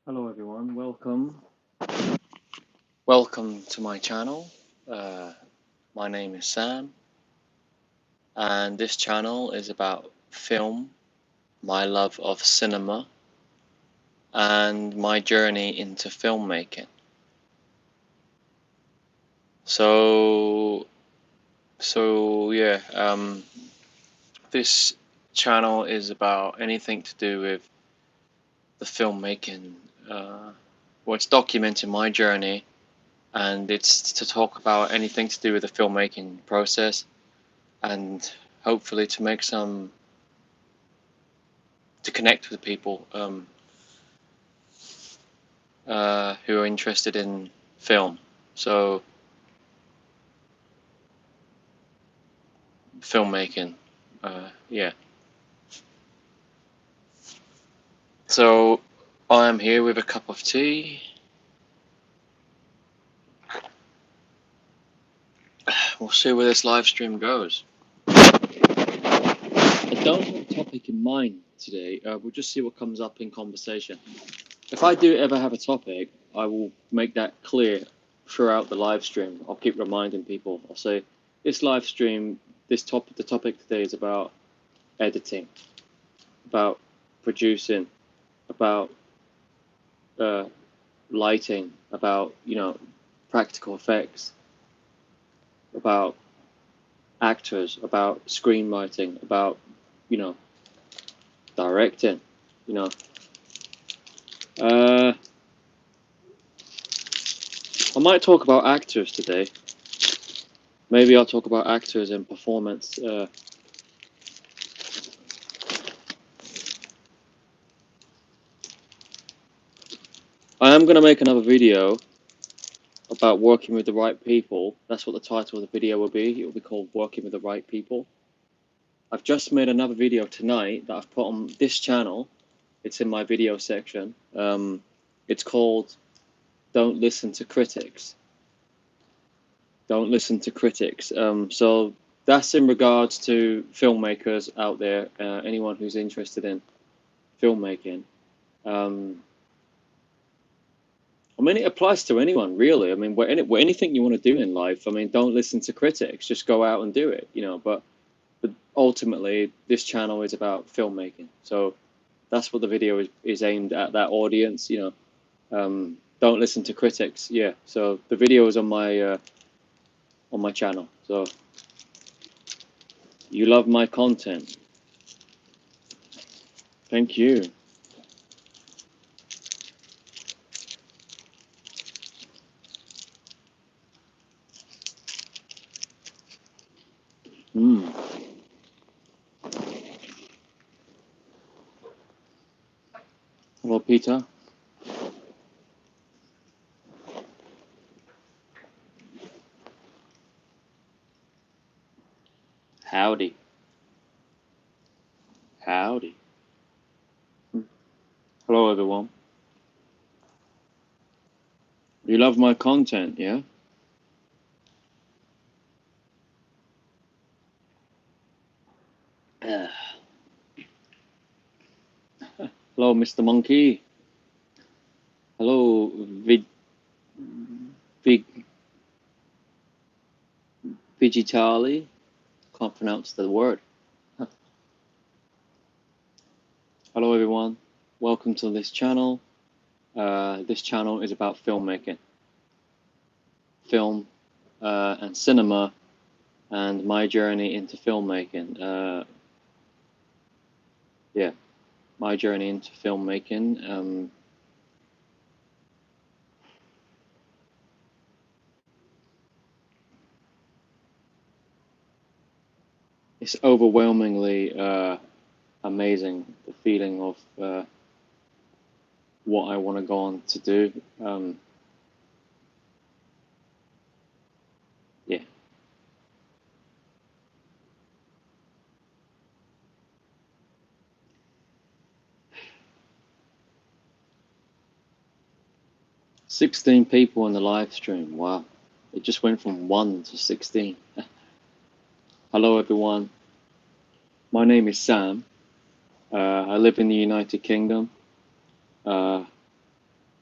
Hello everyone, welcome to my channel. My name is Sam, and this channel is about film, my love of cinema, and my journey into filmmaking. So yeah, this channel is about anything to do with the filmmaking. Well, it's documenting my journey, and it's to talk about anything to do with the filmmaking process, and hopefully to make to connect with people who are interested in film. So filmmaking, yeah. So I am here with a cup of tea. We'll see where this live stream goes. I don't have a topic in mind today. We'll just see what comes up in conversation. If I do ever have a topic, I will make that clear throughout the live stream. I'll keep reminding people. I'll say this live stream, the topic today is about editing, about producing, about lighting, about practical effects, about actors, about screenwriting, about directing. You know, uh, I might talk about actors today. Maybe I'll talk about actors and performance. I am gonna make another video about working with the right people. That's what the title of the video will be. It will be called Working with the Right People. I've just made another video tonight that I've put on this channel. It's in my video section. It's called Don't Listen to Critics. Don't listen to critics. So that's in regards to filmmakers out there, anyone who's interested in filmmaking. I mean, it applies to anyone, really. I mean, anything you want to do in life, I mean, don't listen to critics. Just go out and do it, But ultimately, this channel is about filmmaking. So that's what the video is aimed at, that audience, Don't listen to critics. Yeah. So the video is on my channel. So you love my content. Thank you. Mm. Hello, Peter. Howdy. Howdy. Hello, everyone. You love my content, yeah? Hello, Mr. Monkey. Hello, Vig Vigitali. Can't pronounce the word. Hello, everyone. Welcome to this channel. This channel is about filmmaking, film, and cinema, and my journey into filmmaking. Yeah, my journey into filmmaking. It's overwhelmingly amazing, the feeling of what I want to go on to do. Yeah. "16 people in the live stream. Wow. It just went from 1 to 16. Hello, everyone. My name is Sam. I live in the United Kingdom.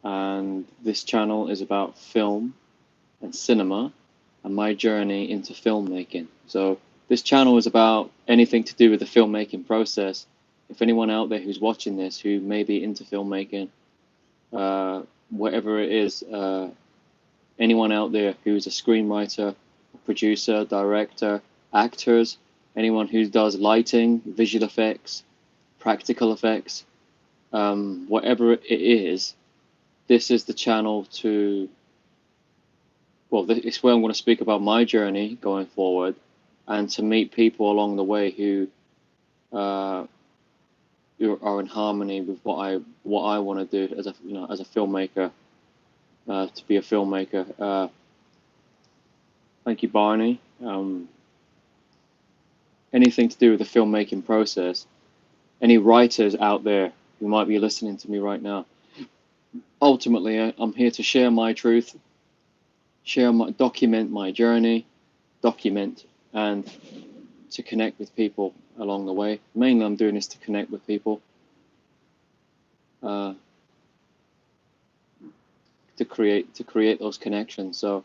and this channel is about film and cinema and my journey into filmmaking. So this channel is about anything to do with the filmmaking process. If anyone out there who's watching this who may be into filmmaking, whatever it is, anyone out there who's a screenwriter, producer, director, actors, anyone who does lighting, visual effects, practical effects, whatever it is, this is the channel to, well, it's where I'm going to speak about my journey going forward, and to meet people along the way who are in harmony with what I want to do as a as a filmmaker, to be a filmmaker. Thank you, Barney. Anything to do with the filmmaking process. Any writers out there who might be listening to me right now. Ultimately, I'm here to share my truth, document my journey, and to connect with people along the way. Mainly, I'm doing this to connect with people, to create those connections. So,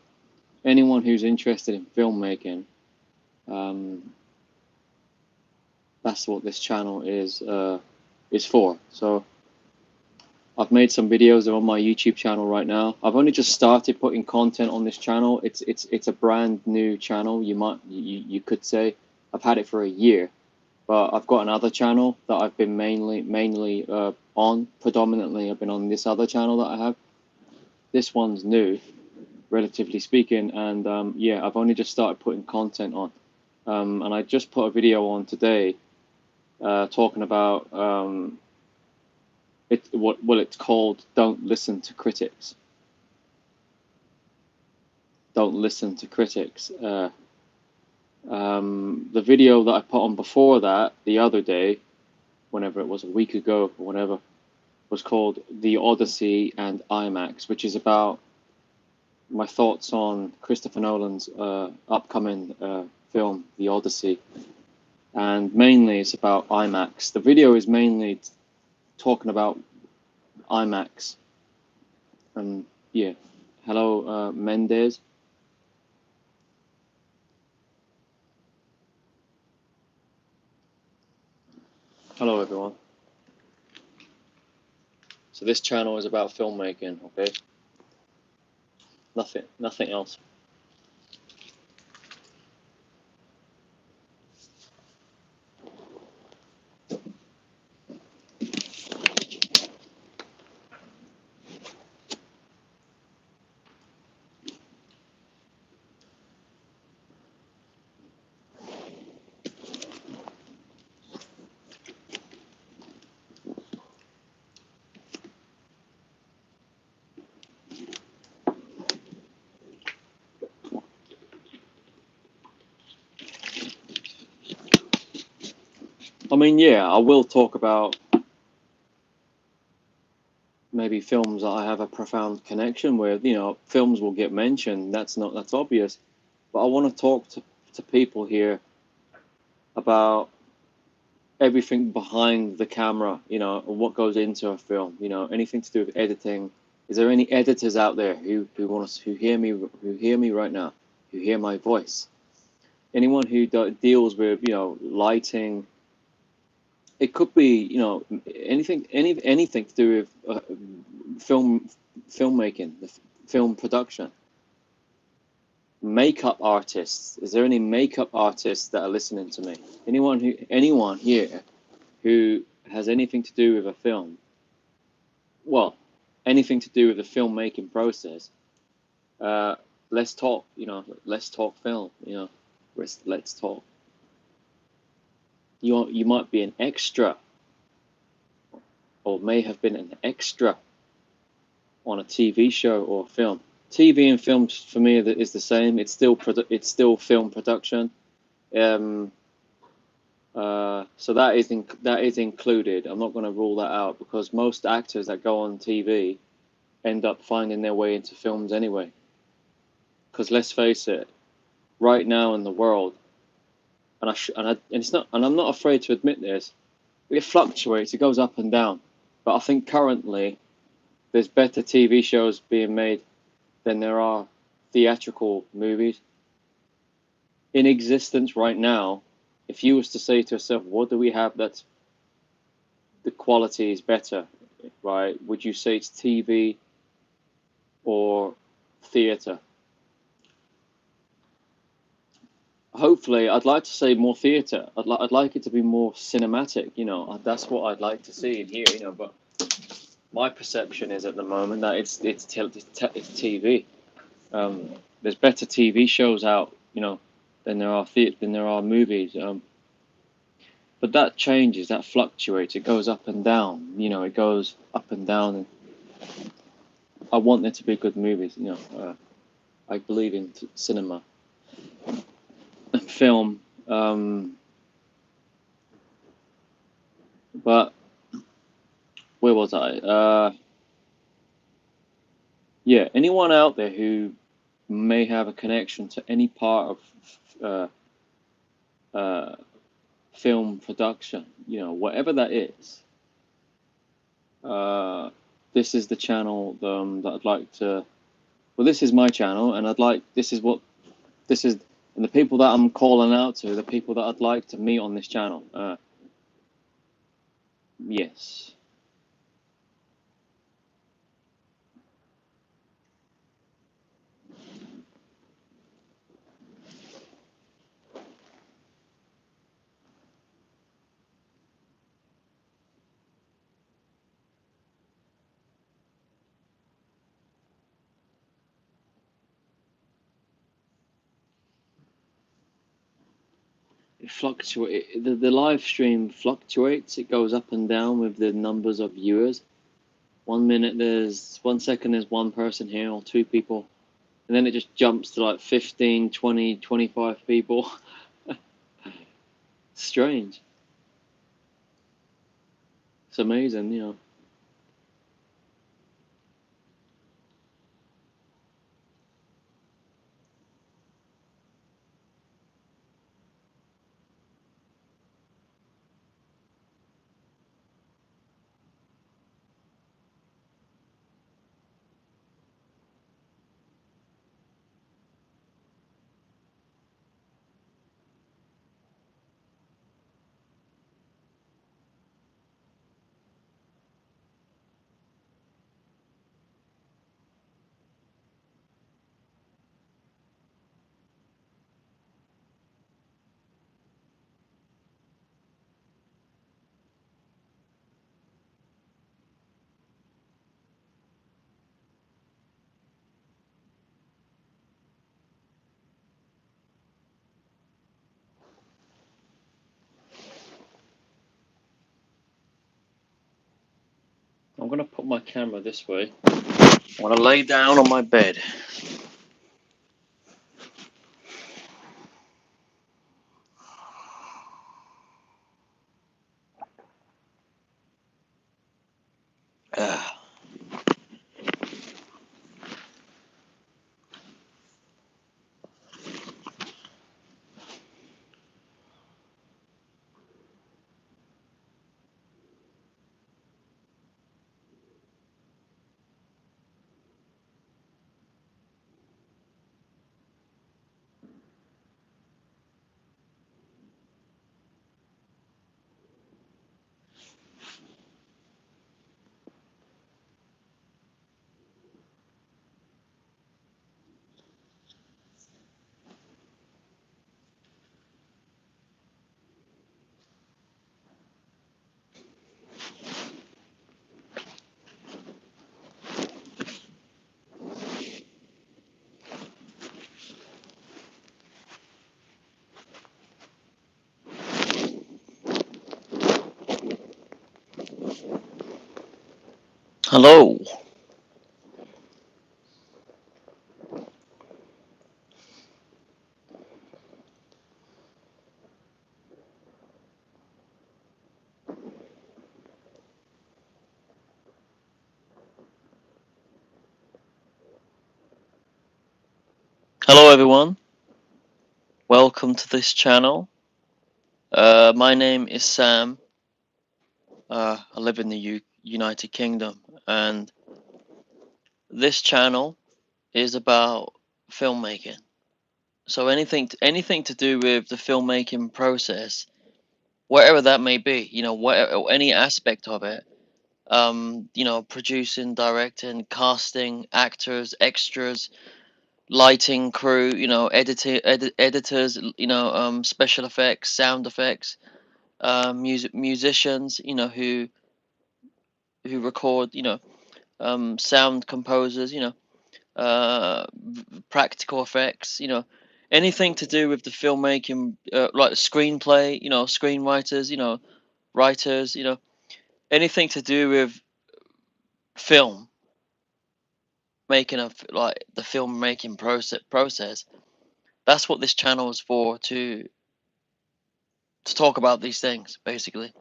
anyone who's interested in filmmaking, that's what this channel is for. So, I've made some videos. They're on my YouTube channel right now. I've only just started putting content on this channel. It's a brand new channel. You could say I've had it for a year, but I've got another channel that I've been mainly on. Predominantly, I've been on this other channel that I have. This one's new, relatively speaking, and yeah, I've only just started putting content on. And I just put a video on today, talking about it's called "Don't Listen to Critics." Don't listen to critics. The video that I put on before that, the other day, whenever it was, a week ago or whatever, was called "The Odyssey and IMAX," which is about my thoughts on Christopher Nolan's upcoming film, The Odyssey. And mainly it's about IMAX. The video is mainly talking about IMAX. And yeah, hello, Mendez. Hello, everyone. So this channel is about filmmaking, okay? Nothing else. I mean, yeah, I will talk about maybe films that I have a profound connection with. You know, films will get mentioned. That's obvious. But I want to talk to people here about everything behind the camera, you know, and what goes into a film, you know, anything to do with editing. Is there any editors out there who hear me right now, who hear my voice? Anyone who deals with, you know, lighting. It could be, you know, anything to do with filmmaking, film production. Makeup artists. Is there any makeup artists that are listening to me? Anyone here who has anything to do with a film? Well, anything to do with the filmmaking process. Let's talk. You know, let's talk film. You know, let's talk. You might be an extra, or may have been an extra on a TV show or film. TV and film for me is the same. It's still film production. So that is included. I'm not going to rule that out, because most actors that go on TV end up finding their way into films anyway. Because let's face it, right now in the world, and I'm not afraid to admit this, it fluctuates. It goes up and down. But I think currently, there's better TV shows being made than there are theatrical movies in existence right now. If you was to say to yourself, what do we have that's the quality is better, right? Would you say it's TV or theater? Hopefully, I'd like to say more theater. I'd like it to be more cinematic. You know, that's what I'd like to see and hear. You know, but my perception is at the moment that it's TV. There's better TV shows out, you know, than there are movies. But that changes, that fluctuates. It goes up and down. You know, it goes up and down. And I want there to be good movies. You know, I believe in cinema and film. But where was I? Yeah, anyone out there who may have a connection to any part of film production, you know, whatever that is, this is the channel that I'd like to. Well, this is my channel, and this is, and the people that I'm calling out to, the people that I'd like to meet on this channel. Yes. It fluctuates. The live stream fluctuates. It goes up and down with the numbers of viewers. 1 second there's one person here or two people, and then it just jumps to like 15, 20, 25 people. Strange. It's amazing, you know. I'm gonna put my camera this way. I want to lay down on my bed. Ah. Hello. Hello, everyone. Welcome to this channel. My name is Sam. I live in the United Kingdom, and This channel is about filmmaking. So anything to do with the filmmaking process, whatever that may be, you know, any aspect of it, you know, producing, directing, casting, actors, extras, lighting crew, you know, editors, you know, special effects, sound effects, musicians, you know, who record, you know, sound composers, you know, practical effects, you know, anything to do with the filmmaking, like the screenplay, you know, screenwriters, you know, writers, you know, anything to do with film making of like the filmmaking process. That's what this channel is for, to talk about these things basically,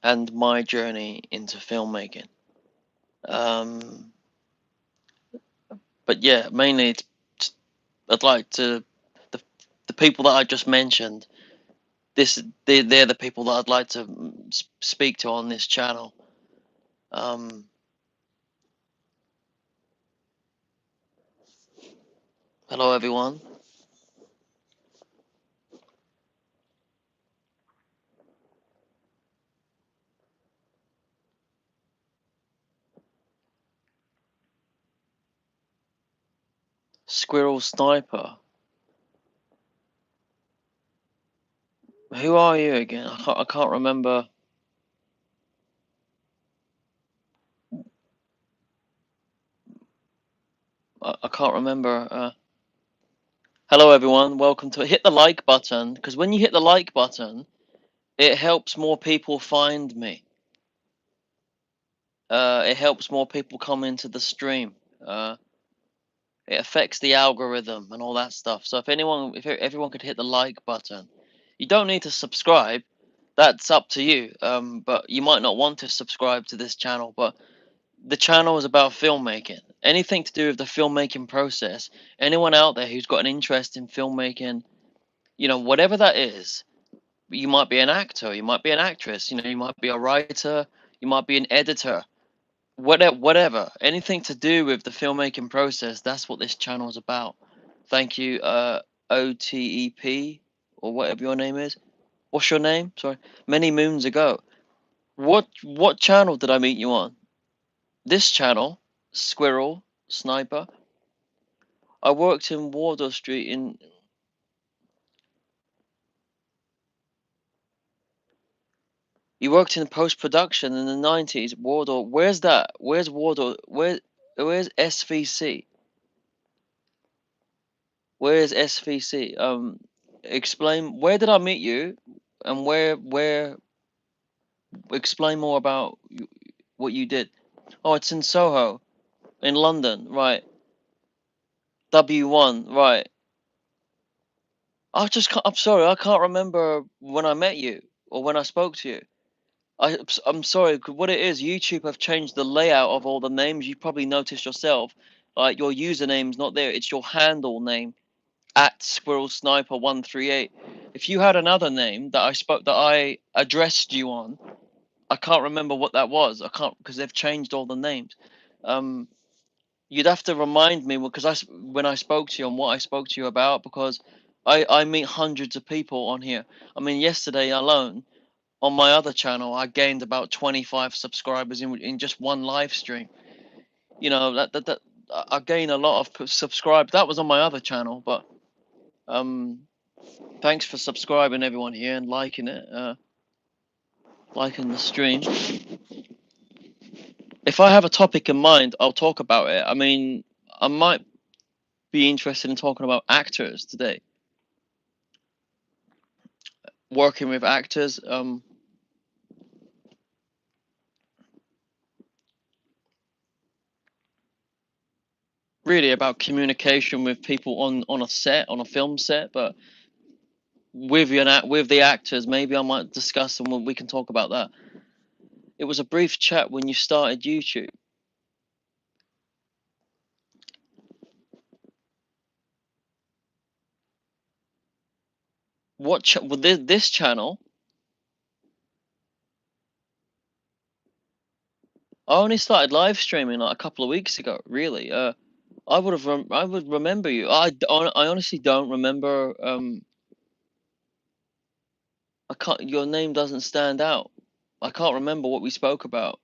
and my journey into filmmaking. Um, but yeah, mainly I'd like to the the people that I just mentioned. They're the people that I'd like to speak to on this channel. Um, Hello everyone. Squirrel Sniper. Who are you again? I can't remember. I can't remember. Hello everyone. Welcome to hit the like button, because when you hit the like button, it helps more people find me. It helps more people come into the stream. It affects the algorithm and all that stuff. So if everyone could hit the like button, you don't need to subscribe. That's up to you. But you might not want to subscribe to this channel. But the channel is about filmmaking. Anything to do with the filmmaking process. Anyone out there who's got an interest in filmmaking, you know, whatever that is. You might be an actor. You might be an actress. You know, you might be a writer. You might be an editor, whatever, anything to do with the filmmaking process. That's what this channel is about. Thank you, OTEP, or whatever your name is. What's your name? Sorry. Many moons ago. What channel did I meet you on? This channel, Squirrel Sniper. I worked in Wardour Street in. You worked in post production in the 90s. Wardour. Where's that? Where's Wardour? Where's SVC? Where is SVC? Explain, where did I meet you, and where explain more about what you did. Oh, it's in Soho, in London, right? W1, right? I'm sorry, I can't remember when I met you or when I spoke to you. I'm sorry. What it is, YouTube have changed the layout of all the names. You probably noticed yourself. Like your username's not there. It's your handle name at Squirrel Sniper 138. If you had another name that I addressed you on, I can't remember what that was. I can't, because they've changed all the names. Um, you'd have to remind me, because when I spoke to you, and what I spoke to you about, because I meet hundreds of people on here. I mean, yesterday alone on my other channel, I gained about 25 subscribers in just one live stream. You know, that I gained a lot of subscribers. That was on my other channel, but um, thanks for subscribing, everyone here, and liking it, liking the stream. If I have a topic in mind, I'll talk about it. I mean, I might be interested in talking about actors today, working with actors. Really about communication with people on a set, on a film set, but with the actors, maybe I might discuss and we can talk about that. It was a brief chat when you started YouTube. Well, this channel I only started live streaming like a couple of weeks ago. Really, I would remember you. I honestly don't remember. I can't. Your name doesn't stand out. I can't remember what we spoke about.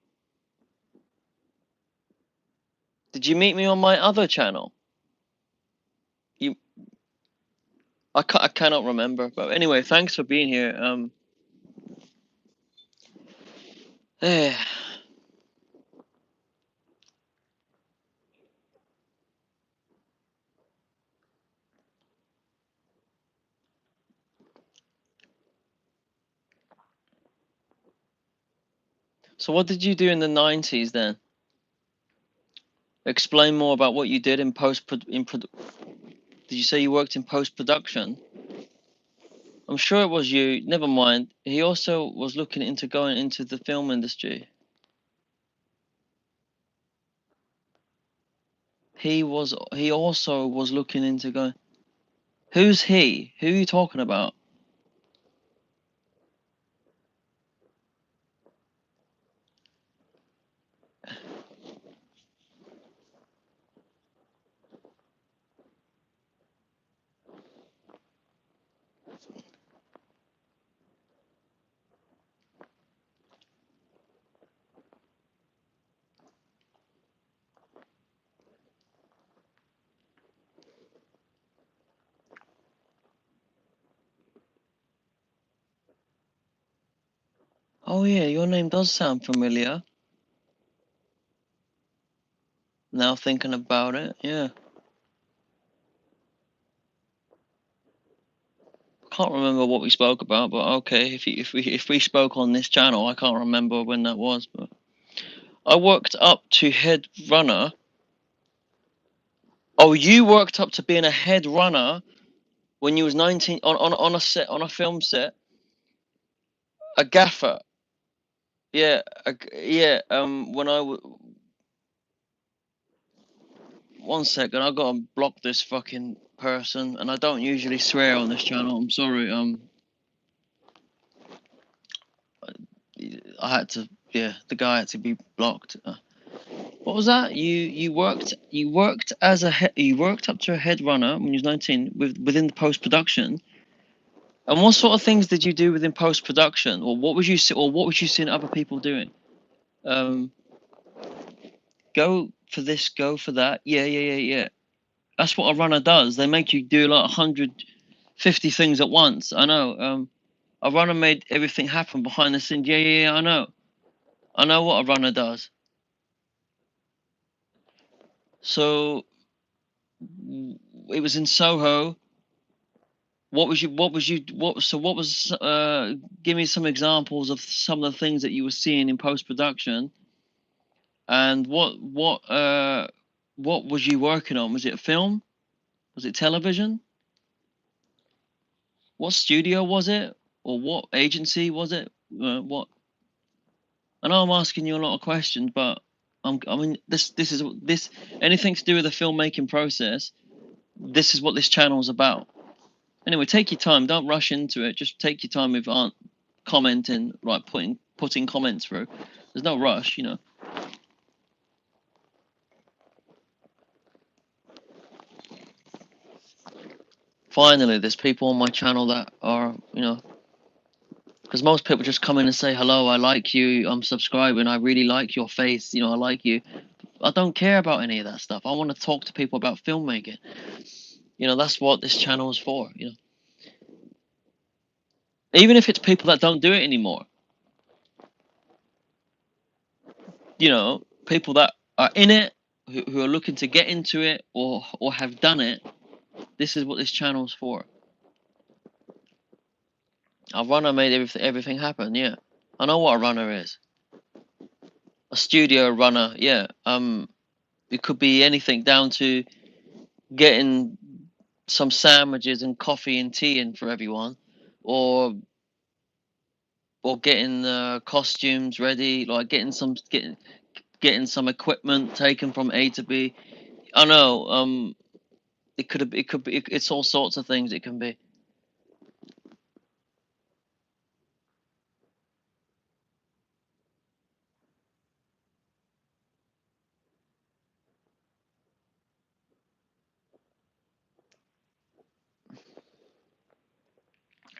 Did you meet me on my other channel? You, I cannot remember. But anyway, thanks for being here. Eh. So what did you do in the 90s then? Explain more about what you did in Did you say you worked in post production? I'm sure it was you. Never mind. He also was looking into going into the film industry. He also was looking into going. Who's he? Who are you talking about? Oh yeah, your name does sound familiar. Now thinking about it, yeah. Can't remember what we spoke about, but okay, if we spoke on this channel, I can't remember when that was, but I worked up to head runner. Oh, you worked up to being a head runner when you was 19 on a set, on a film set, a gaffer. Yeah, yeah. When one second, I gotta block this fucking person, and I don't usually swear on this channel. I'm sorry. I had to. Yeah, the guy had to be blocked. What was that? You worked as you worked up to a head runner when you was 19 within the post production. And what sort of things did you do within post production, or what was you seeing other people doing? Um, go for this, go for that. Yeah, yeah, yeah, yeah. That's what a runner does. They make you do like 150 things at once. I know. A runner made everything happen behind the scenes. Yeah, yeah, yeah. I know. I know what a runner does. So it was in Soho. What was give me some examples of some of the things that you were seeing in post production, and what was you working on? Was it film? Was it television? What studio was it, or what agency was it? What I know I'm asking you a lot of questions, but I mean this anything to do with the filmmaking process. This is what this channel is about. Anyway, take your time. Don't rush into it. Just take your time with commenting, like putting comments through. There's no rush, you know. Finally, there's people on my channel that are, you know, because most people just come in and say hello, I like you, I'm subscribing, I really like your face, you know, I like you. I don't care about any of that stuff. I want to talk to people about filmmaking. You know, that's what this channel is for. You know, even if it's people that don't do it anymore. You know, people that are in it, who are looking to get into it, or have done it. This is what this channel's for. A runner made everything happen. Yeah, I know what a runner is. A studio runner. Yeah. It could be anything down to getting some sandwiches and coffee and tea in for everyone, or getting costumes ready, like getting some equipment taken from A to B. I know. It's all sorts of things. It can be.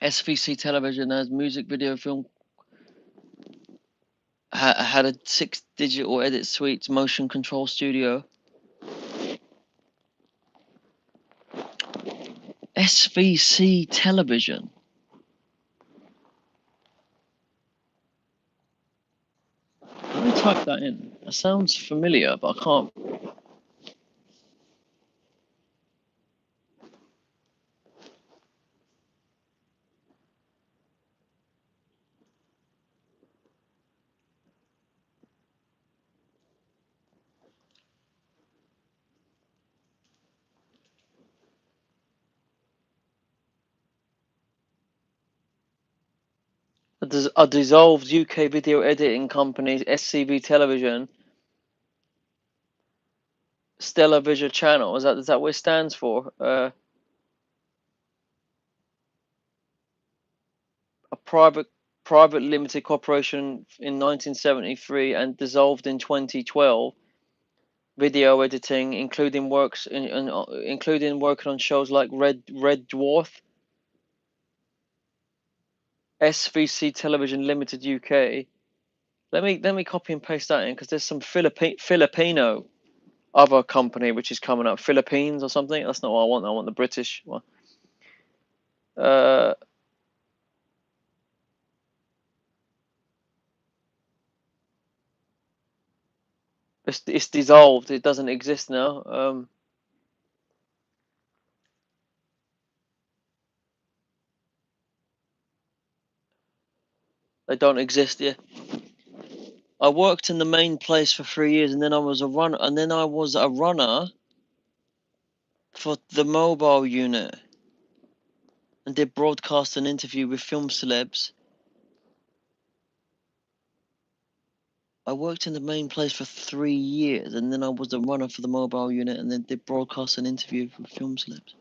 SVC Television has music video film had a 6 digital edit suites motion control studio. SVC Television. Let me type that in. That sounds familiar, but I can't. A dissolved UK video editing company, SCV Television, Stellar Vision Channel. Is that what it stands for? A private limited corporation in 1973 and dissolved in 2012. Video editing, including including working on shows like Red Dwarf. SVC Television Limited UK. Let me copy and paste that in because there's some Filipino other company which is coming up, Philippines or something. That's not what I want. I want the British one. It's dissolved. It doesn't exist now. They don't exist yet. I worked in the main place for 3 years, and then I was a runner for the mobile unit, and did broadcast and interview with film celebs. I worked in the main place for 3 years, and then I was a runner for the mobile unit, and then did broadcast and interview with film celebs.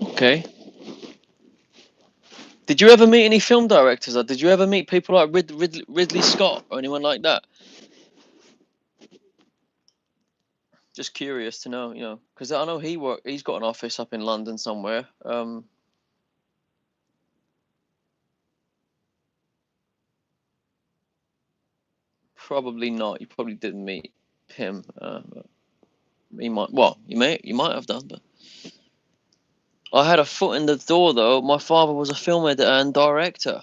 Okay. Did you ever meet any film directors, or did you ever meet people like Ridley Scott or anyone like that? Just curious to know, because I know he's got an office up in London somewhere. Probably not. You probably didn't meet him. He might. Well, you might have done, but I had a foot in the door though. My father was a film editor and director.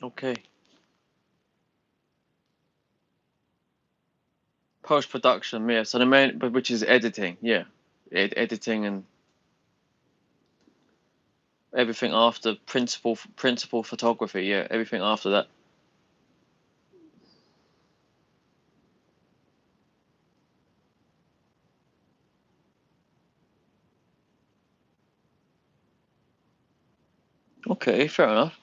Okay. Post production, yeah. So the main, but which is editing, yeah, editing and everything after principal photography, yeah, everything after that. Okay, fair enough.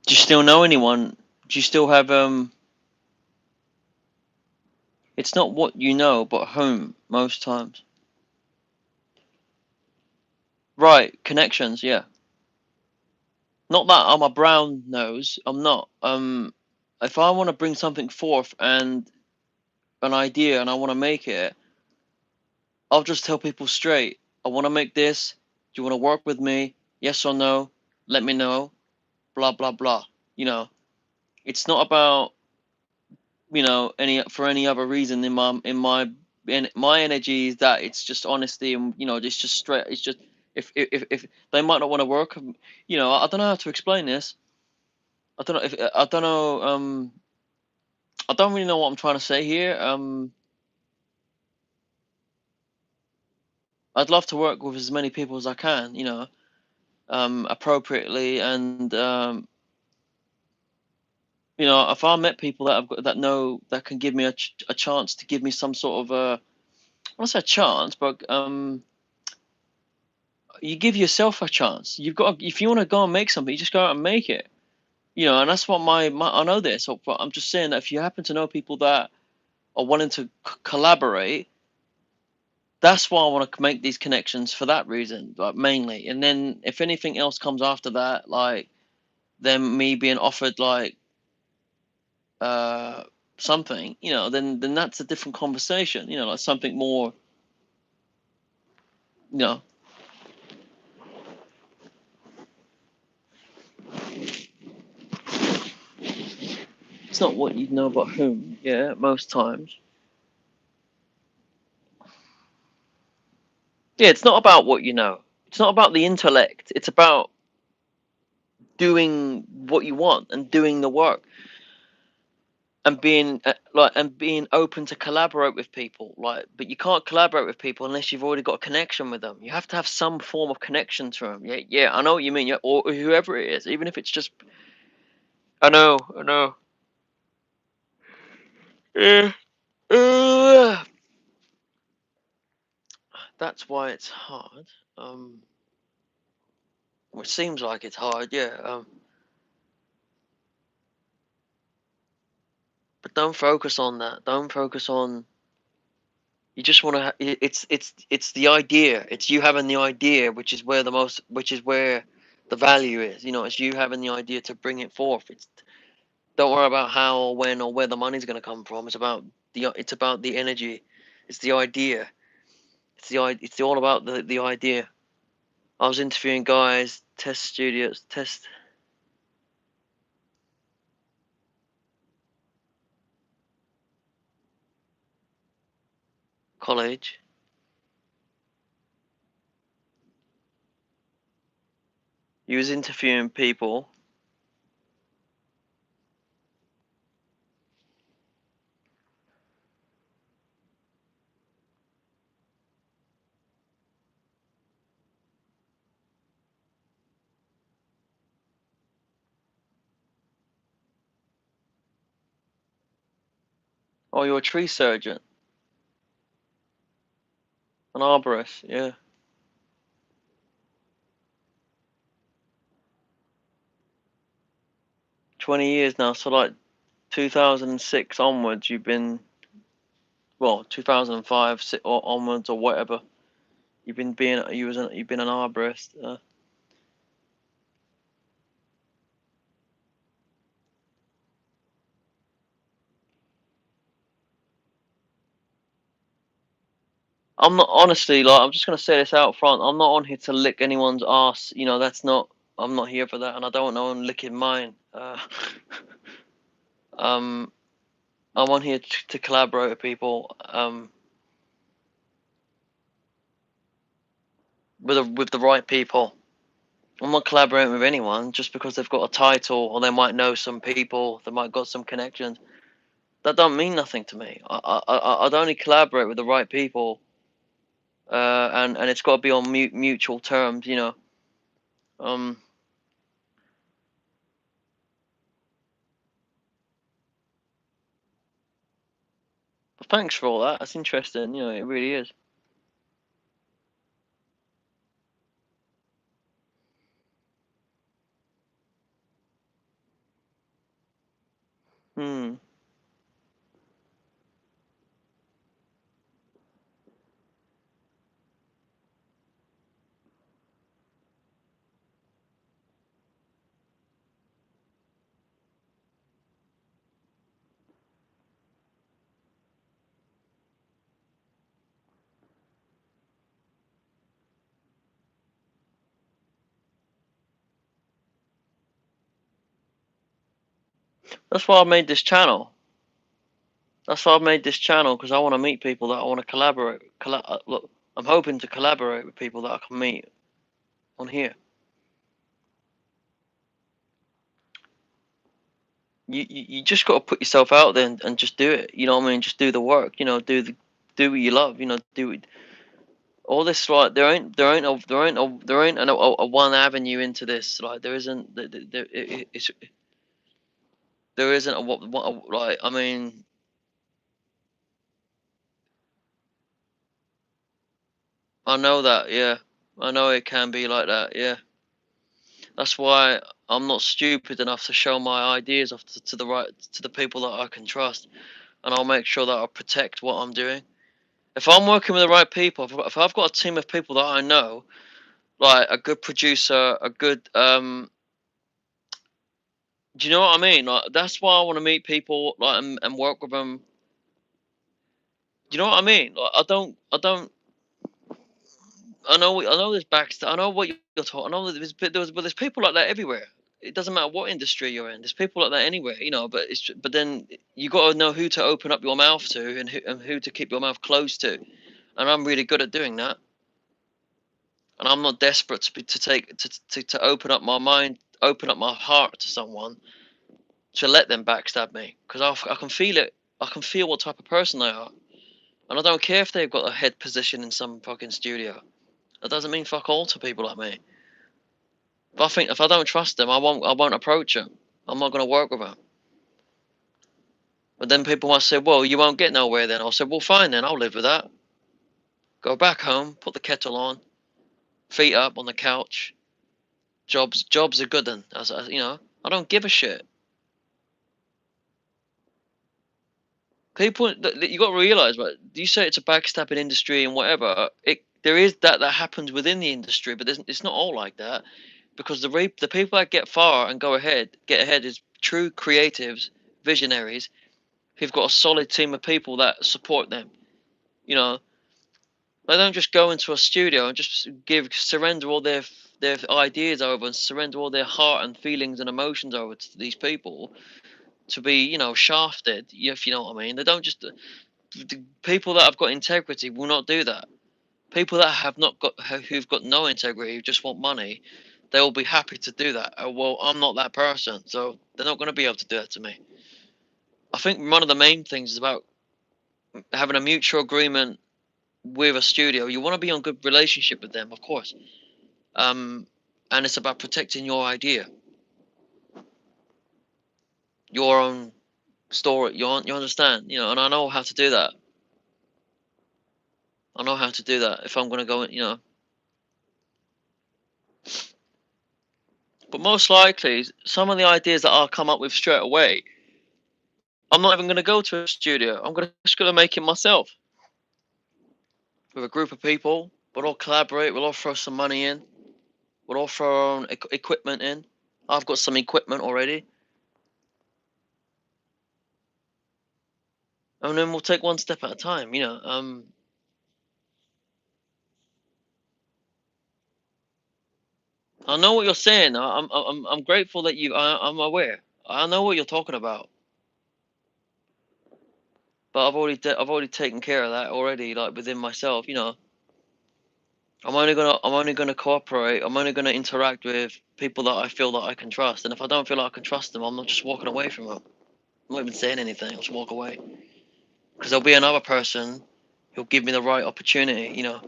Do you still know anyone? Do you still have It's not what you know, but whom most times. Right, connections, yeah. Not that I'm a brown nose. I'm not. If I want to bring something forth and an idea and I want to make it, I'll just tell people straight. I want to make this. Do you want to work with me? Yes or no? Let me know. Blah blah blah. You know, it's not about any other reason in my energy is that it's just honesty and it's just straight. It's just if they might not want to work, I don't know how to explain this. I don't know if I don't know. I don't really know what I'm trying to say here. I'd love to work with as many people as I can, appropriately and You know, if I met people that that can give me a chance to give me some sort of I don't say a chance, but you give yourself a chance. You've got if you want to go and make something, you just go out and make it. You know, and that's what my I know this. So but I'm just saying that if you happen to know people that are wanting to collaborate, that's why I want to make these connections for that reason, like mainly. And then if anything else comes after that, like then me being offered like uh something, you know, then that's a different conversation. You know, like something more, you know. It's not what you know about whom, yeah, most times. Yeah, it's not about what you know. It's not about the intellect. It's about doing what you want and doing the work and being and being open to collaborate with people. Like, but you can't collaborate with people unless you've already got a connection with them. You have to have some form of connection to them. Yeah, yeah, I know what you mean. Yeah, or whoever it is, even if it's just. I know. Yeah. That's why it's hard. It seems like it's hard. Yeah. But don't focus on that. Don't focus on. You just want to. It's the idea. It's you having the idea, which is where the value is. You know, it's you having the idea to bring it forth. It's don't worry about how or when or where the money's going to come from. It's about the energy. It's the idea. It's all about the idea. I was interviewing guys, test studios, test college. You was interviewing people. Oh, you're a tree surgeon, an arborist. Yeah, 20 years now. So like 2006 onwards, you've been 2005 or onwards or whatever. You've been an arborist. I'm not honestly like I'm just gonna say this out front. I'm not on here to lick anyone's ass. You know that's not. I'm not here for that, and I don't want no one licking mine. Um, I'm on here to collaborate with people. With the right people. I'm not collaborating with anyone just because they've got a title or they might know some people. They might got some connections. That don't mean nothing to me. I'd only collaborate with the right people, and it's got to be on mutual terms. You know. Um, but thanks for all that. That's interesting. You know, it really is. Hmm. That's why I made this channel. That's why I made this channel because I want to meet people that I want to collaborate. Look, I'm hoping to collaborate with people that I can meet on here. You just got to put yourself out there and just do it. You know what I mean? Just do the work. You know, do what you love. You know, do it. All this like there ain't a one avenue into this. Like there isn't. It's There isn't a what like, I mean, I know that, yeah. I know it can be like that, yeah. That's why I'm not stupid enough to show my ideas off to the people that I can trust, and I'll make sure that I protect what I'm doing. If I'm working with the right people, if I've got a team of people that I know, like a good producer, a good do you know what I mean? Like that's why I want to meet people like and work with them. Do you know what I mean? Like I know there's backstab. I know what you're talking. I know there's people like that everywhere. It doesn't matter what industry you're in. There's people like that anywhere, you know. But then you got to know who to open up your mouth to and who to keep your mouth closed to. And I'm really good at doing that. And I'm not desperate to open up my mind, open up my heart to someone to let them backstab me because I can feel it. I can feel what type of person they are, and I don't care if they've got a head position in some fucking studio. That doesn't mean fuck all to people like me. But I think if I don't trust them, I won't approach them. I'm not gonna work with them. But then people might say, "Well, you won't get nowhere." Then I'll say, "Well, fine then. I'll live with that. Go back home, put the kettle on, feet up on the couch. Jobs are good then. As you know, I don't give a shit. People, you got to realize, right? You say it's a backstabbing industry and whatever. There is that happens within the industry, but it's not all like that because the people that get far and get ahead is true creatives, visionaries who've got a solid team of people that support them. You know, they don't just go into a studio and just surrender all their ideas over and surrender all their heart and feelings and emotions over to these people to be, you know, shafted. If you know what I mean, they don't just the people that have got integrity will not do that. People that have not got who've got no integrity, who just want money, they will be happy to do that. Oh, well, I'm not that person, so they're not going to be able to do that to me. I think one of the main things is about having a mutual agreement with a studio. You want to be on good relationship with them, of course, um, and it's about protecting your idea, your own story. You understand, you know, and I know how to do that. I know how to do that if I'm going to go, you know. But most likely, some of the ideas that I'll come up with straight away, I'm not even going to go to a studio. Just going to make it myself with a group of people. We'll all collaborate. We'll all throw some money in. We'll all throw our own equipment in. I've got some equipment already, and then we'll take one step at a time. You know, I know what you're saying. I'm grateful that I'm aware. I know what you're talking about, but I've already taken care of that already, like within myself. You know, I'm only gonna cooperate. I'm only gonna interact with people that I feel that I can trust. And if I don't feel like I can trust them, I'm not just walking away from them. I'm not even saying anything. I'll just walk away because there'll be another person who'll give me the right opportunity. You know,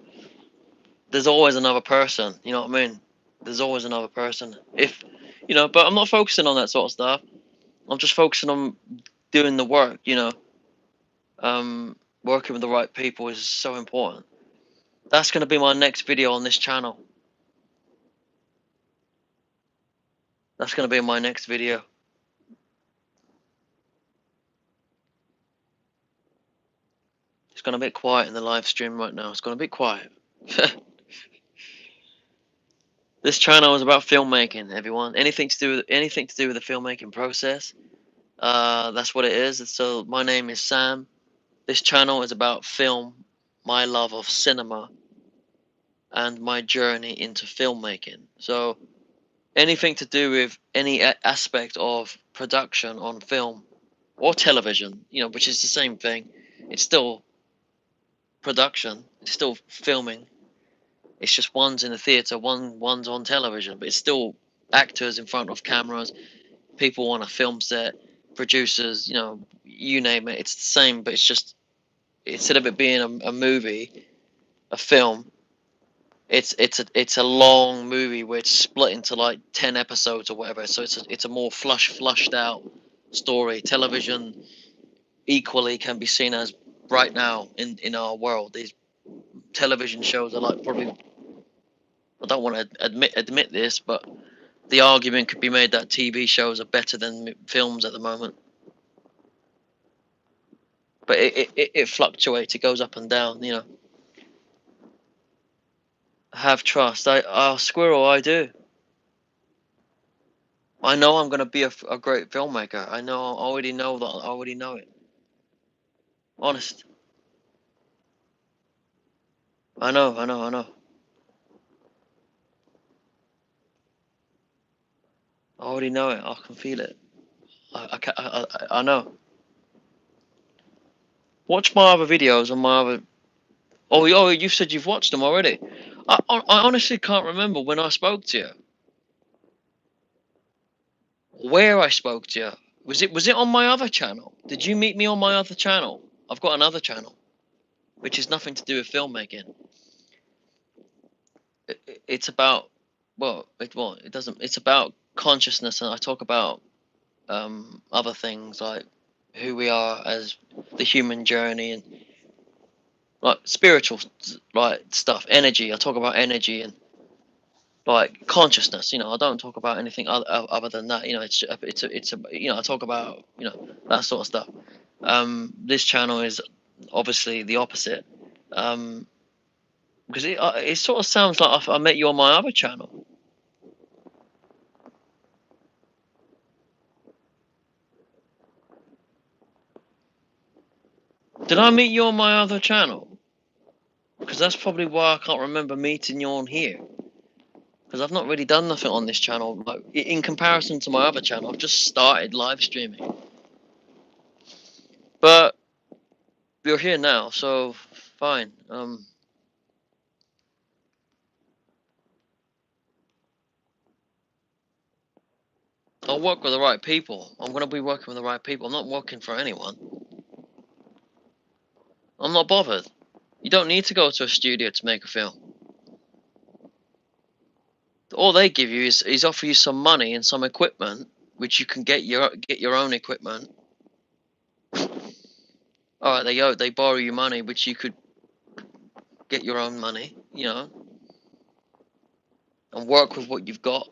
there's always another person. You know what I mean? There's always another person. If you know, but I'm not focusing on that sort of stuff. I'm just focusing on doing the work. You know, working with the right people is so important. That's gonna be my next video on this channel. That's gonna be my next video. It's gone a bit quiet in the live stream right now. It's gone a bit quiet. This channel is about filmmaking, everyone. Anything to do with the filmmaking process. That's what it is. So my name is Sam. This channel is about film, my love of cinema, and my journey into filmmaking. So anything to do with any aspect of production on film or television, you know, which is the same thing. It's still production. It's still filming. It's just one's in the theatre, one's on television, but it's still actors in front of cameras, people on a film set, producers, you know, you name it. It's the same, but it's just instead of it being a movie, a film, it's a long movie where it's split into like 10 episodes or whatever. So it's a more flushed out story. Television equally can be seen as, right now in our world, these television shows are like, probably, I don't want to admit this, but the argument could be made that TV shows are better than films at the moment. But it fluctuates. It goes up and down. Have trust. Squirrel, I do. I know I'm gonna be a great filmmaker. I already know that. I already know it. Honest. I know. I know. I know. I already know it. I can feel it. I know. Watch my other videos on my other. Oh, you said you've watched them already. I honestly can't remember when I spoke to you. Where I spoke to you. Was it on my other channel? Did you meet me on my other channel? I've got another channel, which is nothing to do with filmmaking. It's about, it doesn't. It's about consciousness, and I talk about other things like who we are as the human journey, and like spiritual, like stuff, energy. I talk about energy and like consciousness. I don't talk about anything other than that. I talk about that sort of stuff. This channel is obviously the opposite, because it sort of sounds like I met you on my other channel. Did I meet you on my other channel? Because that's probably why I can't remember meeting you on here. Because I've not really done nothing on this channel. Like, in comparison to my other channel, I've just started live streaming. But you're here now, so fine. I'll work with the right people. I'm gonna be working with the right people. I'm not working for anyone. I'm not bothered. You don't need to go to a studio to make a film. All they give you is offer you some money and some equipment, which you can get your own equipment. All right, they borrow you money, which you could get your own money, and work with what you've got,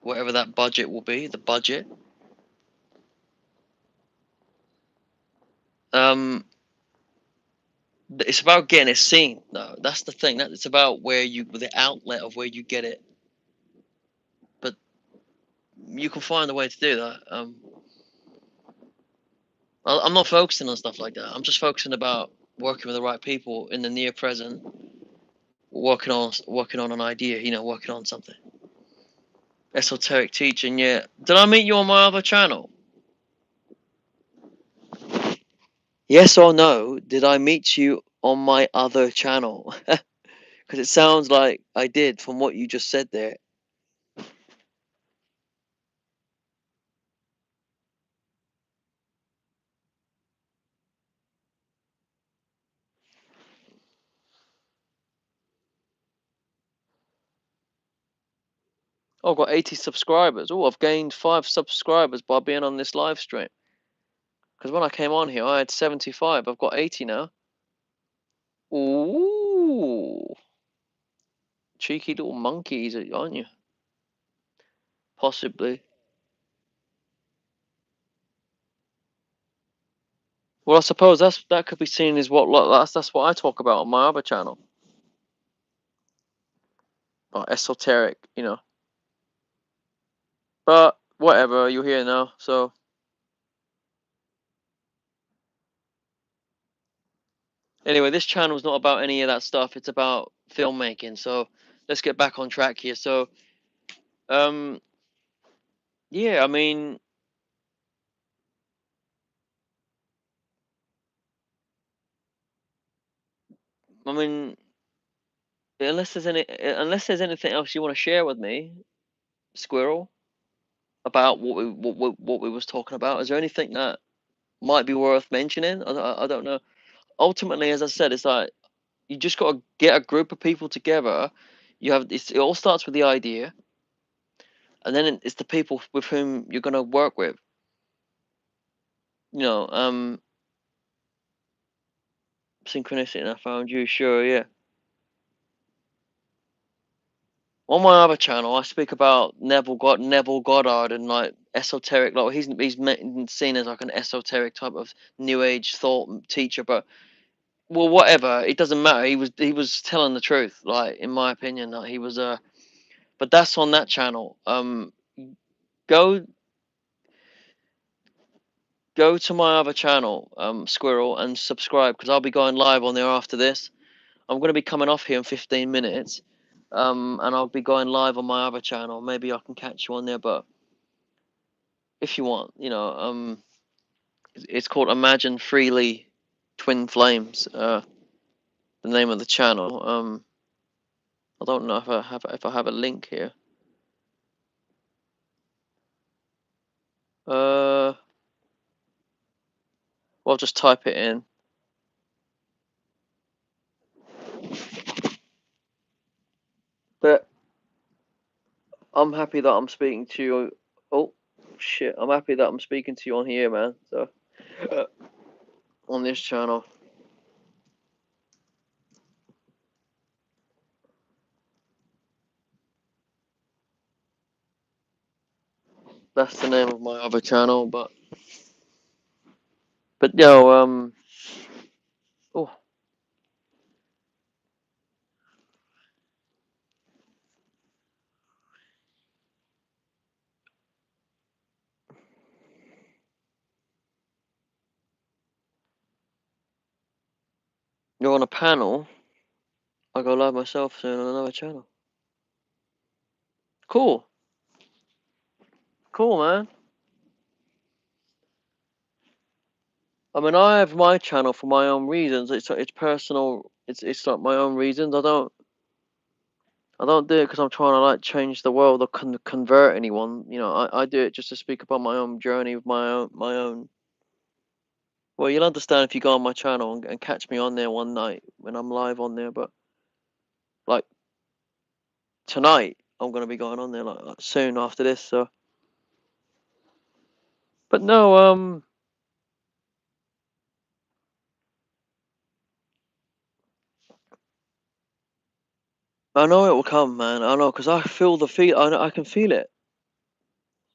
whatever that budget will be, the budget. It's about getting it seen, though. That's the thing. It's about the outlet of where you get it. But you can find a way to do that. I'm not focusing on stuff like that. I'm just focusing about working with the right people in the near present, working on an idea, working on something. Esoteric teaching, yeah. Did I meet you on my other channel? Yes or no? Did I meet you on my other channel? Because it sounds like I did from what you just said there. Oh, I've got 80 subscribers. Oh, I've gained 5 subscribers by being on this live stream. Because when I came on here, I had 75. I've got 80 now. Ooh. Cheeky little monkeys, aren't you? Possibly. Well, I suppose that could be seen as that's what I talk about on my other channel. Like esoteric. But whatever, you're here now, so anyway, this channel is not about any of that stuff. It's about filmmaking. So let's get back on track here. So, yeah, I mean, unless there's anything else you want to share with me, Squirrel, about what we was talking about. Is there anything that might be worth mentioning? I don't know. Ultimately, as I said, it's like you just got to get a group of people together. It all starts with the idea, and then it's the people with whom you're going to work with. you know, synchronicity, and I found you. Sure, yeah. On my other channel, I speak about Neville Goddard and like esoteric. Like he's seen as like an esoteric type of new age thought teacher, but well, whatever. It doesn't matter. He was telling the truth. Like in my opinion, like, he was But that's on that channel. Go to my other channel, Squirrel, and subscribe because I'll be going live on there after this. I'm going to be coming off here in 15 minutes, and I'll be going live on my other channel. Maybe I can catch you on there, but if you want, it's called Imagine Freely Twin Flames. The name of the channel. I don't know if I have a link here. Well, I'll just type it in. But I'm happy that I'm speaking to you. Oh shit! I'm happy that I'm speaking to you on here, man. So on this channel. That's the name of my other channel, but yo, oh, you're on a panel. I go live myself soon on another channel. Cool, cool, man. I mean, I have my channel for my own reasons. It's personal. It's like my own reasons. I don't do it because I'm trying to like change the world or convert anyone. You know, I do it just to speak about my own journey with my own. Well, you'll understand if you go on my channel and catch me on there one night when I'm live on there. But like tonight, I'm gonna be going on there like soon after this. So, but no, I know it will come, man. I know because I feel the feel. I can feel it.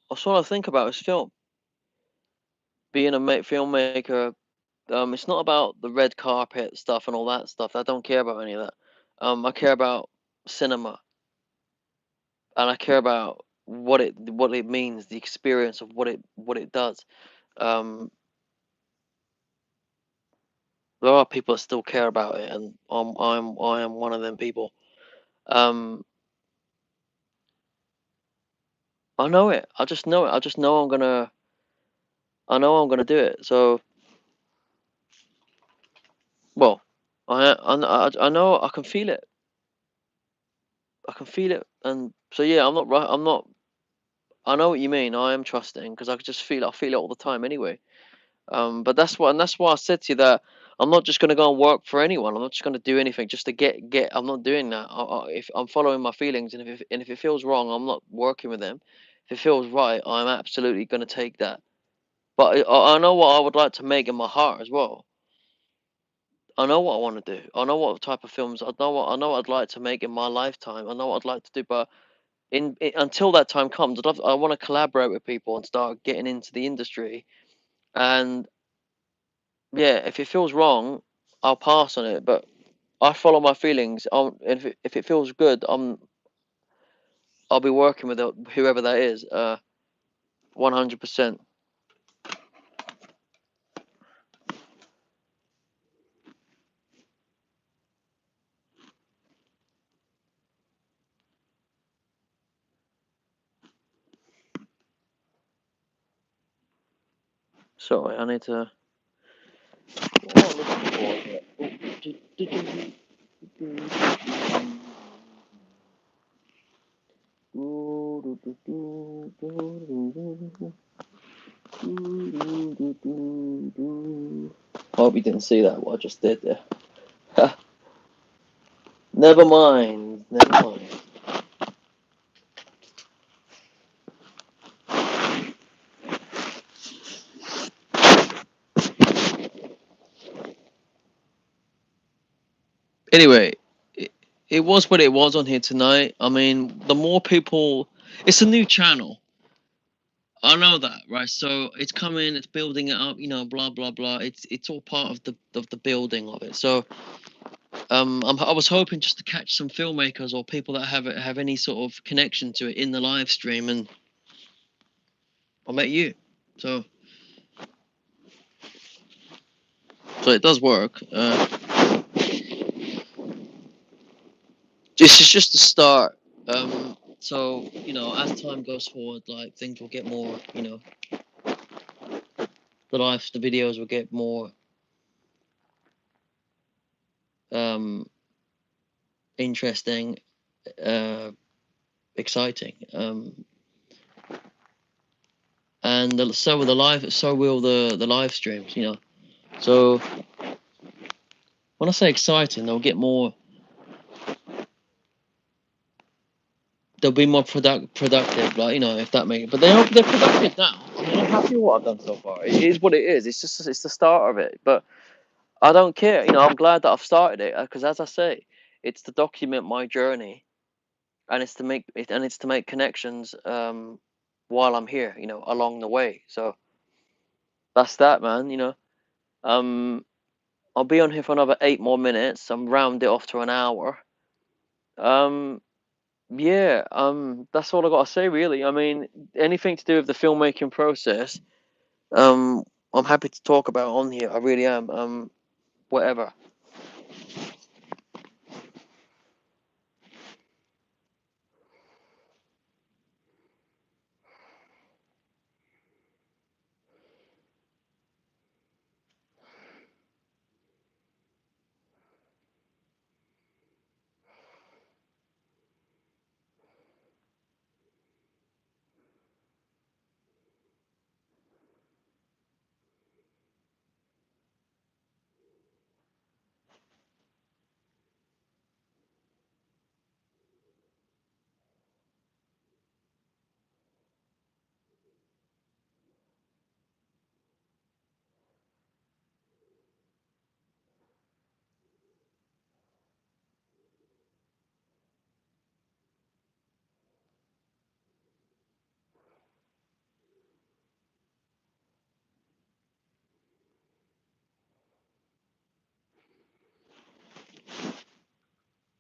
That's all I think about is film. Being a filmmaker, it's not about the red carpet stuff and all that stuff. I don't care about any of that. I care about cinema, and I care about what it means, the experience of what it does. Um, there are people that still care about it, and I am one of them people. Um, I know it. I just know it. I just know I know I'm gonna do it. So, well, I know I can feel it. I can feel it, and so yeah, I'm not right. I'm not. I know what you mean. I am trusting because I could just feel it. I feel it all the time anyway. But that's why I said to you that I'm not just gonna go and work for anyone. I'm not just gonna do anything just to get. I'm not doing that. If I'm following my feelings, and if it feels wrong, I'm not working with them. If it feels right, I'm absolutely gonna take that. But I know what I would like to make in my heart as well. I know what I want to do. I know what type of films. I know what I'd like to make in my lifetime. I know what I'd like to do, but until that time comes, I want to collaborate with people and start getting into the industry. And yeah, if it feels wrong, I'll pass on it. But I follow my feelings. If it feels good, I'll be working with whoever that is. 100%. Sorry, I need to. What am I looking for here? Hope you didn't see that, what I just did there. Never mind, never mind. Anyway, it was what it was on here tonight. I mean, the more people, it's a new channel. I know that, right? So it's coming, it's building it up, you know, blah blah blah. It's all part of the building of it. So I was hoping just to catch some filmmakers or people that have any sort of connection to it in the live stream, and I met you. So it does work. This is just a start. So you know, as time goes forward, like things will get more, you know, the videos will get more um interesting, exciting. And so will the live streams, you know. So when I say exciting, they'll be more productive, like, you know, if that makes. But they're productive now. I mean, I'm happy with what I've done so far. It is what it is. It's the start of it. But I don't care. You know, I'm glad that I've started it because, as I say, it's to document my journey, and it's to make connections while I'm here. You know, along the way. So that's that, man. You know, um, I'll be on here for another 8 more minutes. I'm round it off to an hour. Um, Yeah, that's all I gotta say, really. I mean, anything to do with the filmmaking process, um, I'm happy to talk about on here. I really am. Whatever.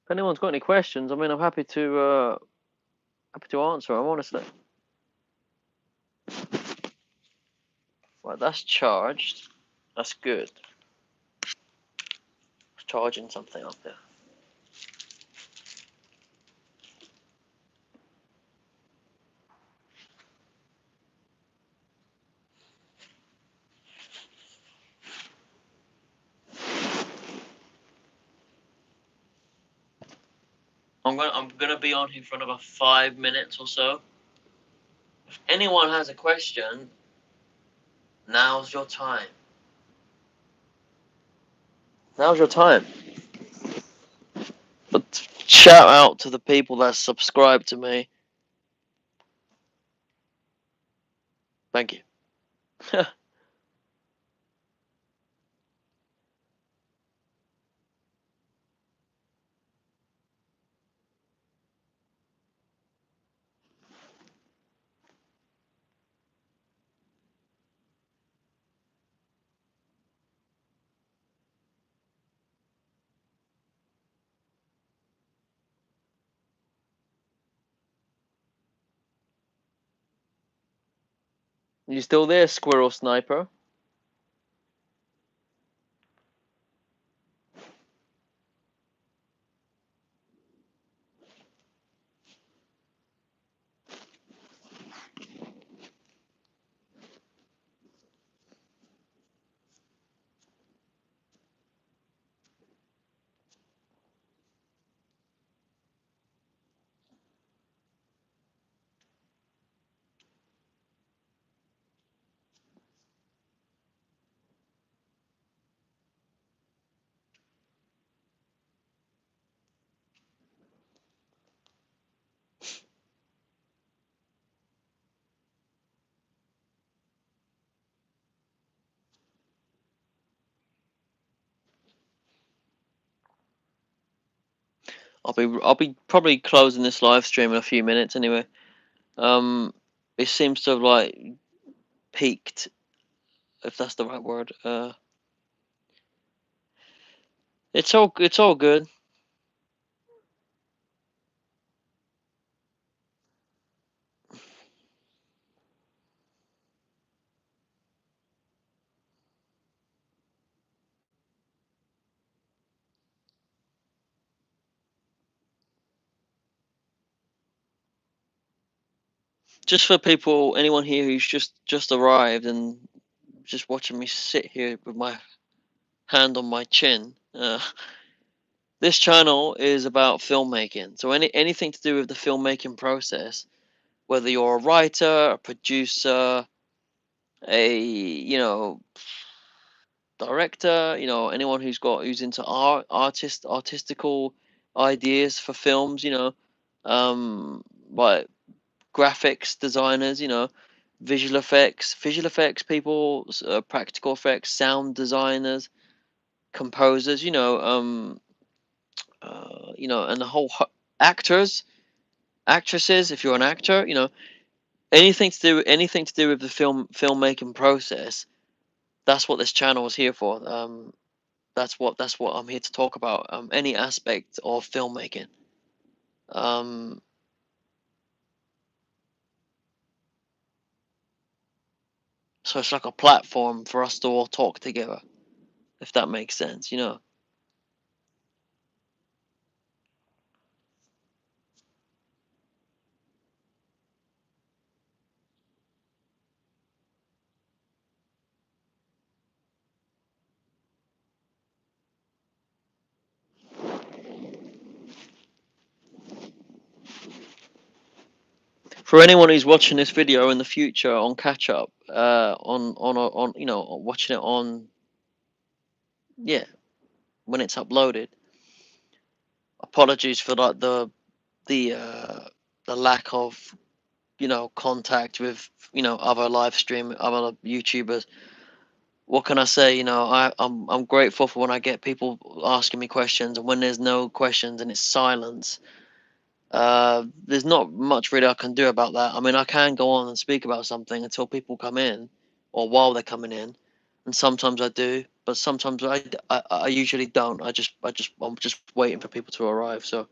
If anyone's got any questions, I mean, I'm happy to answer them, honestly. Right, that's charged. That's good. It's charging something up there. I'm gonna be on here for another 5 minutes or so. If anyone has a question, now's your time. Now's your time. But shout out to the people that subscribe to me. Thank you. You still there, Squirrel Sniper? I'll be probably closing this live stream in a few minutes anyway. It seems to have like peaked, if that's the right word. It's all good. Just for people, anyone here who's just arrived and just watching me sit here with my hand on my chin. This channel is about filmmaking. So anything to do with the filmmaking process, whether you're a writer, a producer, a director, anyone who's into artistical ideas for films, like graphics designers, visual effects people, practical effects, sound designers, composers, and the whole actors, actresses. If you're an actor, anything to do with the filmmaking process. That's what this channel is here for. That's what I'm here to talk about. Any aspect of filmmaking. Um, so it's like a platform for us to all talk together, if that makes sense. For anyone who's watching this video in the future on catch up, on watching it on, yeah, when it's uploaded. Apologies for like the uh the lack of contact with other live stream, other YouTubers. What can I say? I'm grateful for when I get people asking me questions, and when there's no questions and it's silence. There's not much really I can do about that. I mean, I can go on and speak about something until people come in, or while they're coming in, and sometimes I do, but sometimes I usually don't. I'm just waiting for people to arrive. So,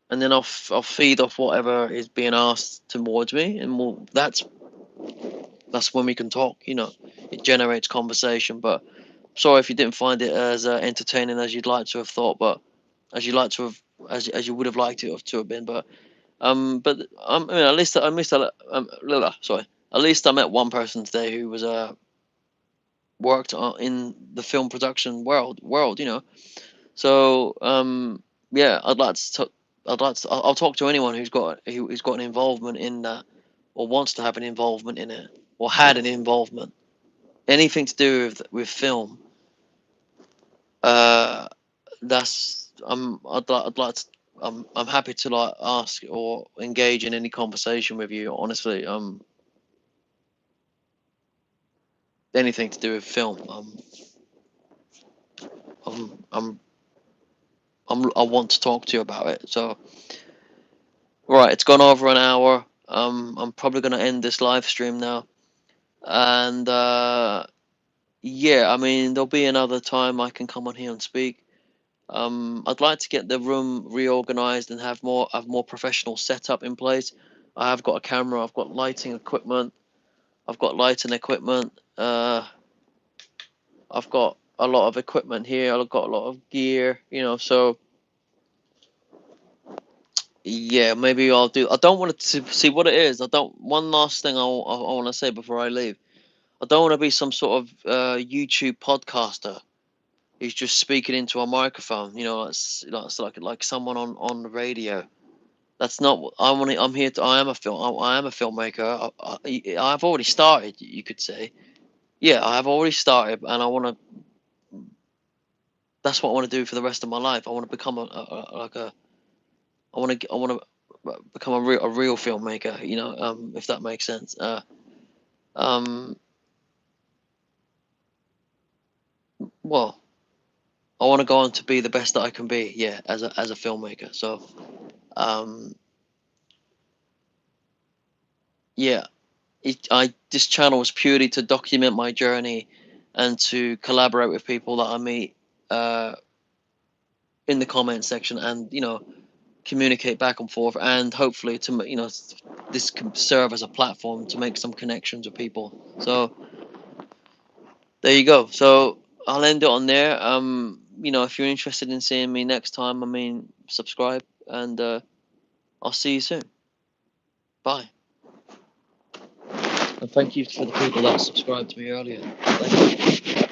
and then I'll feed off whatever is being asked towards me, and that's when we can talk. It generates conversation. But sorry if you didn't find it as entertaining as you'd like to have thought, but as you like to have, as you would have liked it to have been. I mean, sorry. At least I met one person today who was worked in the film production world. So yeah, I'll talk to anyone who's got an involvement in that, or wants to have an involvement in it, or had an involvement, anything to do with film. That's I'd like to, I'm happy to like ask or engage in any conversation with you. Honestly, anything to do with film. I'm I want to talk to you about it. So, right, it's gone over an hour. I'm probably gonna end this live stream now, and yeah, I mean there'll be another time I can come on here and speak. I'd like to get the room reorganized and have more professional setup in place. I have got a camera. I've got lighting equipment. I've got lighting equipment. I've got a lot of equipment here. I've got a lot of gear. So yeah, maybe I'll do. I don't want to see what it is. I don't. One last thing I want to say before I leave. I don't want to be some sort of YouTube podcaster who's just speaking into a microphone. It's like someone on the radio. That's not what I want. I'm here to. I am a filmmaker. I've already started. You could say. Yeah, I have already started, and I want to. That's what I want to do for the rest of my life. I want to become like a. I want to become a real filmmaker. If that makes sense. Um. Well, I want to go on to be the best that I can be. Yeah, as a filmmaker. So, yeah, this channel was purely to document my journey and to collaborate with people that I meet in the comment section, and communicate back and forth, and hopefully to this can serve as a platform to make some connections with people. So there you go. So I'll end it on there. If you're interested in seeing me next time, subscribe, and I'll see you soon. Bye. And thank you for the people that subscribed to me earlier. Thank you.